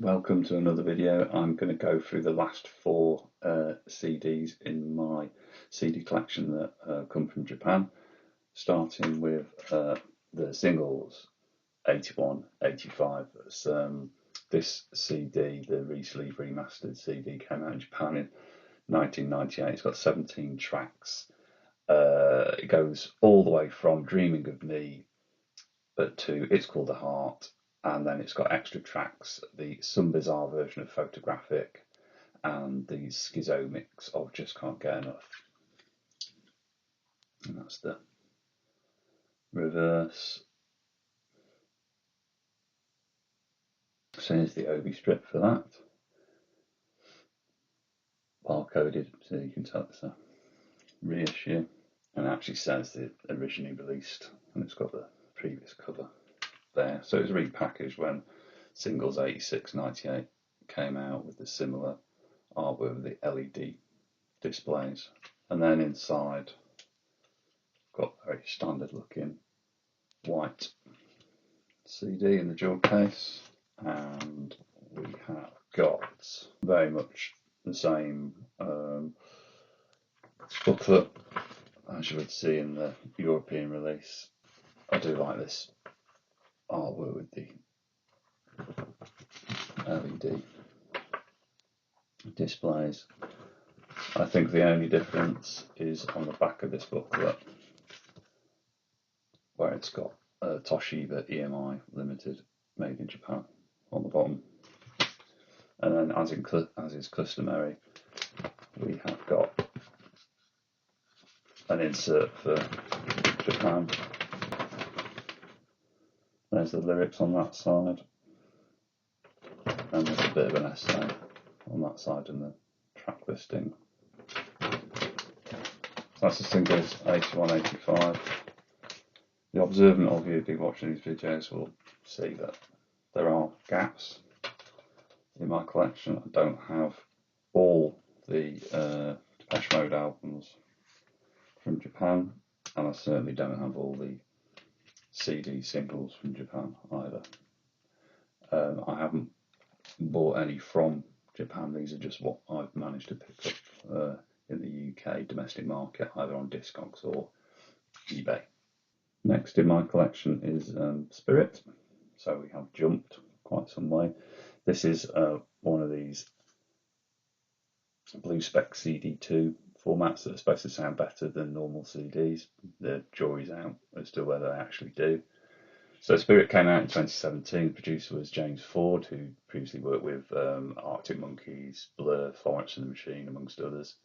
Welcome to another video. I'm going to go through the last four CDs in my CD collection that come from Japan, starting with the singles 81, 85. This CD, the recently remastered CD, came out in Japan in 1998. It's got 17 tracks. It goes all the way from Dreaming of Me to It's Called a Heart. And then it's got extra tracks, some bizarre version of Photographic and the schizo mix of Just Can't Get Enough. And that's the reverse. So here's the OB strip for that. Barcoded, so you can tell it's a reissue. And it actually says the originally released, and it's got the previous cover there. So it was repackaged when Singles 86, 98 came out with the similar artwork with the LED displays. And then inside, got a very standard looking white CD in the jewel case. And we have got very much the same booklet as you would see in the European release. I do like this artwork with the LED displays. I think the only difference is on the back of this booklet, where it's got Toshiba EMI Limited, made in Japan, on the bottom. And then, as is customary, we have got an insert for Japan. There's the lyrics on that side, and there's a bit of an essay on that side in the track listing. So that's the singles 81, 85. The observant of you who've been watching these videos will see that there are gaps in my collection. I don't have all the Depeche Mode albums from Japan, and I certainly don't have all the CD singles from Japan either. I haven't bought any from Japan. These are just what I've managed to pick up in the UK domestic market, either on Discogs or eBay. Next in my collection is Spirit. So we have jumped quite some way. This is one of these Blue Spec CD2 formats that are supposed to sound better than normal CDs. The jury's out as to whether they actually do. So Spirit came out in 2017. The producer was James Ford, who previously worked with Arctic Monkeys, Blur, Florence and the Machine, amongst others.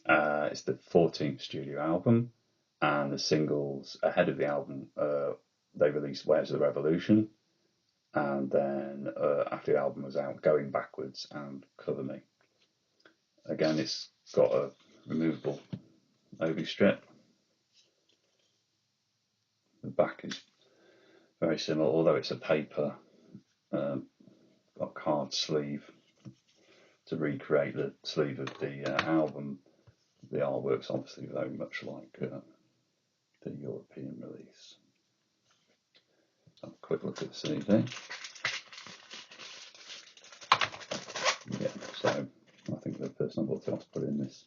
It's the 14th studio album, and the singles ahead of the album, they released Waves of the Revolution, and then after the album was out, Going Backwards and Cover Me. Again, it's got a removable OB strip. The back is very similar, although it's a paper, got card sleeve to recreate the sleeve of the album. The artwork's obviously very much like the European release. Have a quick look at the CD. Yeah, so I think the person I bought it off put in this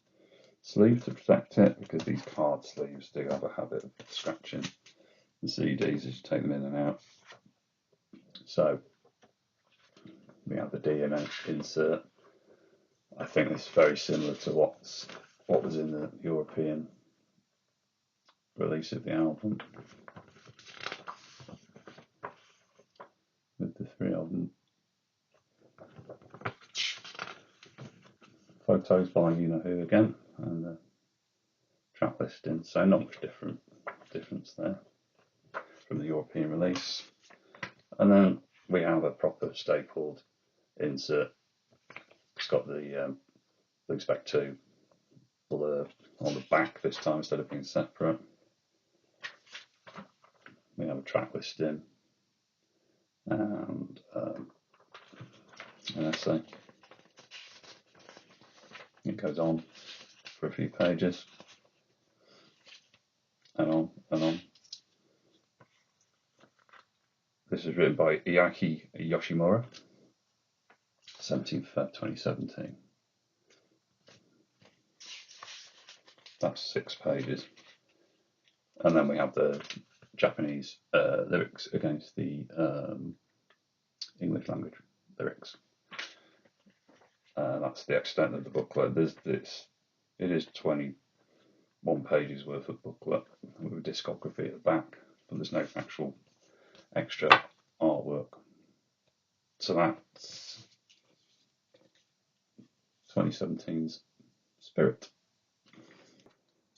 sleeve to protect it, because these card sleeves do have a habit of scratching the CDs as you take them in and out. So we have the DMX insert. I think this is very similar to what was in the European release of the album, with the three of them. Photos by You Know Who again, and the track listing. So not much difference there from the European release. And then we have a proper stapled insert. It's got the Blue Spec 2 Blur on the back this time instead of being separate. We have a track listing and an essay. It goes on for a few pages and on and on. This is written by Iaki Yoshimura, 17th Feb 2017. That's 6 pages. And then we have the Japanese lyrics against the English language lyrics. That's the extent of the booklet. It is 21 pages worth of booklet with a discography at the back, but there's no actual extra artwork. So that's 2017's Spirit.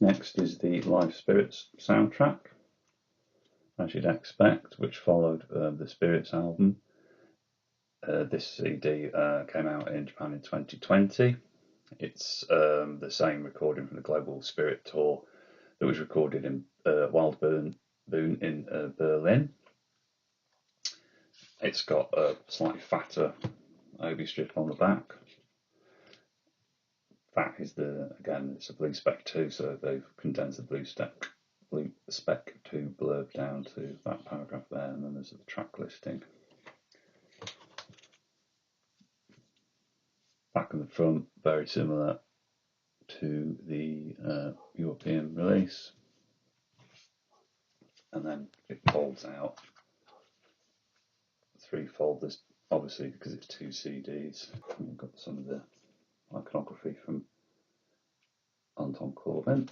Next is the Live Spirits soundtrack, as you'd expect, which followed the Spirits album. This CD came out in Japan in 2020. It's the same recording from the Global Spirit Tour that was recorded in Wild Boon in Berlin. It's got a slightly fatter obi strip on the back. That is it's a blue spec 2, so they've condensed the blue spec 2 blurb down to that paragraph there, and then there's the track listing. Back and the front, very similar to the European release, and then it folds out 3 folders, obviously because it's 2 CDs. And we've got some of the iconography from Anton Corbijn.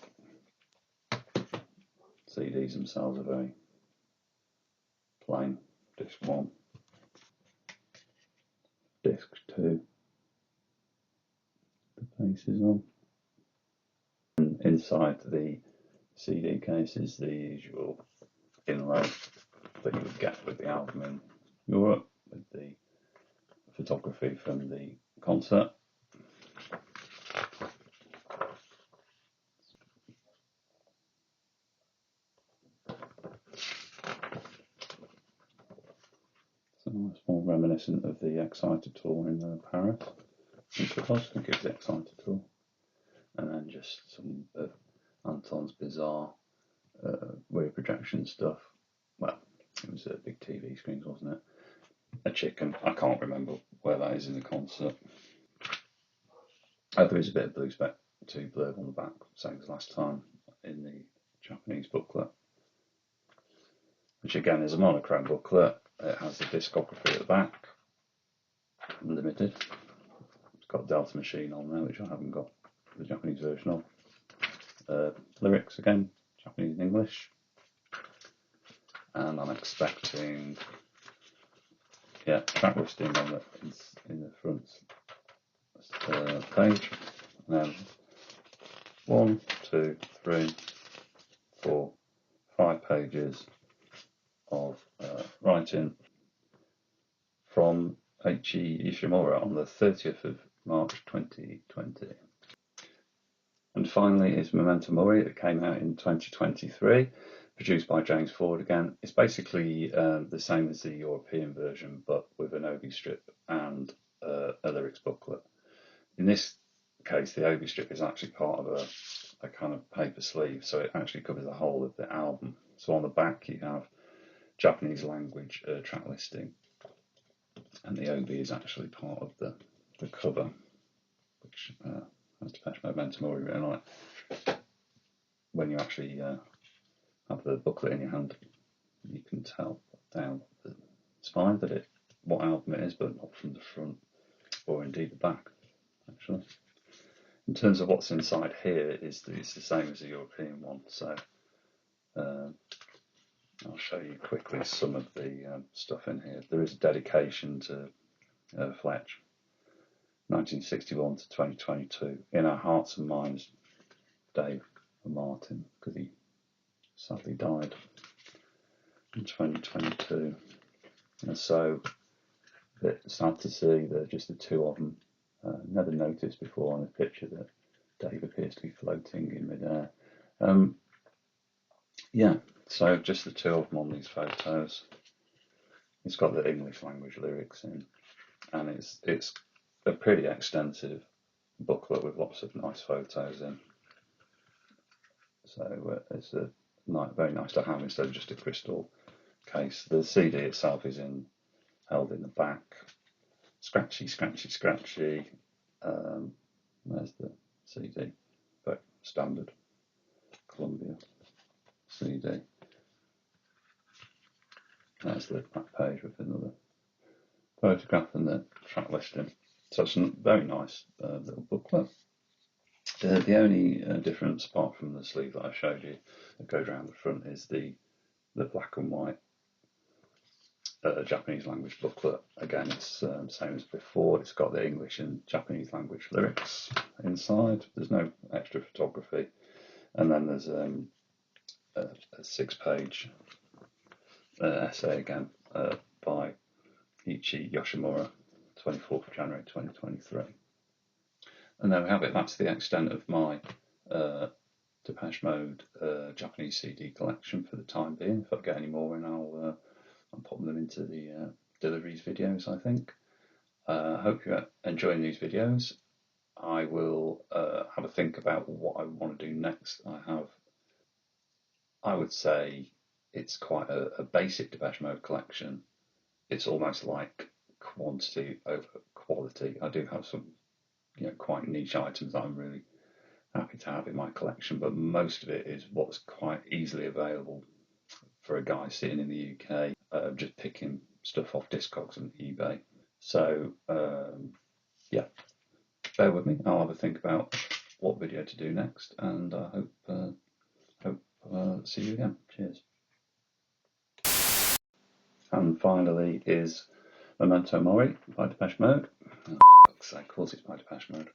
CDs themselves are very plain. Disc 1, disc 2, the faces on. And inside the CD case is the usual inlay that you would get with the album in Europe, with the photography from the concert. So it's more reminiscent of the Exciter tour in Paris. I think it was the Exciter tour. And then just some of Anton's bizarre rear projection stuff. Well, it was big TV screens, wasn't it? A chicken. I can't remember where that is in the concert. There is a bit of blue spec 2 blurb on the back, same as last time in the Japanese booklet, which again is a monochrome booklet. It has the discography at the back, limited. It's got Delta Machine on there, which I haven't got the Japanese version of. Lyrics again, Japanese and English. And I'm expecting, track listing on in the front page. And then 1, 2, 3, 4, 5 pages of writing from Eiichi Ishimura on the 30th of March 2020. And finally is Memento Mori, that came out in 2023, produced by James Ford again. It's basically the same as the European version, but with an obi strip and a lyrics booklet. In this case, the obi strip is actually part of a kind of paper sleeve, so it actually covers the whole of the album. So on the back you have Japanese language track listing, and the obi is actually part of the cover, which has Depeche Memento Mori written on it. When you actually have the booklet in your hand, you can tell down the spine what album it is, but not from the front or indeed the back, actually. In terms of what's inside here, it's the same as the European one, so I'll show you quickly some of the stuff in here. There is a dedication to Fletch, 1961 to 2022. In our hearts and minds, Dave and Martin, because he sadly died in 2022. And so, a bit sad to see that just the 2 of them. Never noticed before on the picture that Dave appears to be floating in midair. So just the 2 of them on these photos. It's got the English language lyrics in, and it's a pretty extensive booklet with lots of nice photos in. So it's very nice to have instead of just a crystal case. The CD itself is held in the back. It's scratchy, scratchy, scratchy. There's the CD, but standard Columbia CD. There's the back page with another photograph and the track listing. So it's a very nice little booklet. The only difference, apart from the sleeve that I showed you that goes around the front, is the black and white Japanese language booklet. Again, it's the same as before. It's got the English and Japanese language lyrics inside. There's no extra photography. And then there's a 6-page essay again by Ichi Yoshimura, 24th of January 2023. And there we have it. That's the extent of my Depeche Mode Japanese CD collection for the time being. If I get any more in, I'll put them into the deliveries videos, I think. I hope you're enjoying these videos. I will have a think about what I want to do next. I would say it's quite a basic Depeche Mode collection. It's almost like quantity over quality. I do have some quite niche items that I'm really happy to have in my collection, but most of it is what's quite easily available for a guy sitting in the UK, just picking stuff off Discogs and eBay. So yeah, bear with me. I'll have a think about what video to do next, and I hope see you again. Cheers. And finally is Memento Mori by Depeche Mode. Oh, for fuck's sake, of course it's by Depeche Mode.